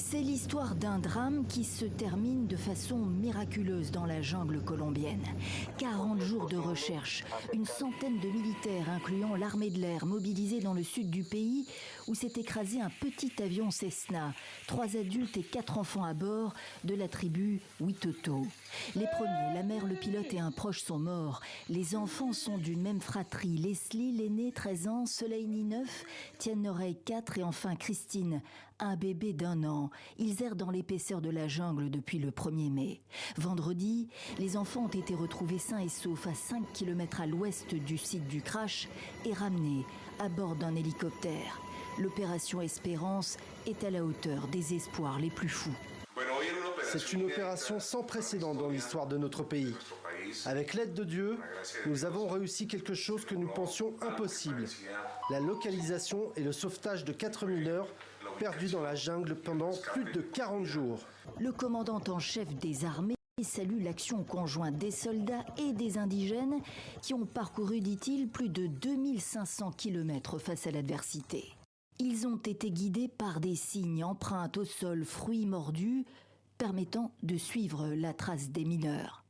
C'est l'histoire d'un drame qui se termine de façon miraculeuse dans la jungle colombienne. 40 jours de recherche, une centaine de militaires, incluant l'armée de l'air, mobilisés dans le sud du pays, où s'est écrasé un petit avion Cessna. 3 adultes et 4 enfants à bord de la tribu Witoto. Les premiers, la mère, le pilote et un proche sont morts. Les enfants sont d'une même fratrie. Leslie, l'aînée, 13 ans, Soleini, 9, Tienne Oreille, 4 et enfin Christine, un bébé d'1 an. Ils errent dans l'épaisseur de la jungle depuis le 1er mai. Vendredi, les enfants ont été retrouvés sains et saufs à 5 km à l'ouest du site du crash et ramenés à bord d'un hélicoptère. L'opération Espérance est à la hauteur des espoirs les plus fous. C'est une opération sans précédent dans l'histoire de notre pays. Avec l'aide de Dieu, nous avons réussi quelque chose que nous pensions impossible. La localisation et le sauvetage de 4 mineurs perdus dans la jungle pendant plus de 40 jours. Le commandant en chef des armées salue l'action conjointe des soldats et des indigènes qui ont parcouru, dit-il, plus de 2500 km face à l'adversité. Ils ont été guidés par des signes, empreintes au sol, fruits mordus, permettant de suivre la trace des mineurs.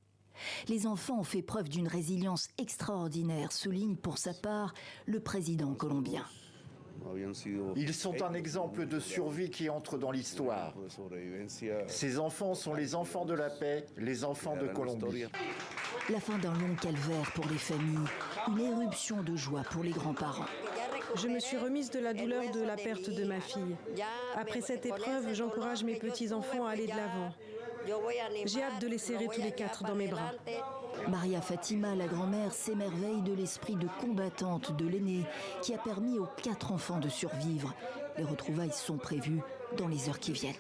Les enfants ont fait preuve d'une résilience extraordinaire, souligne pour sa part le président colombien. Ils sont un exemple de survie qui entre dans l'histoire. Ces enfants sont les enfants de la paix, les enfants de Colombie. La fin d'un long calvaire pour les familles, une éruption de joie pour les grands-parents. Je me suis remise de la douleur de la perte de ma fille. Après cette épreuve, j'encourage mes petits-enfants à aller de l'avant. J'ai hâte de les serrer tous les 4 dans mes bras. Maria Fatima, la grand-mère, s'émerveille de l'esprit de combattante de l'aîné qui a permis aux 4 enfants de survivre. Les retrouvailles sont prévues dans les heures qui viennent.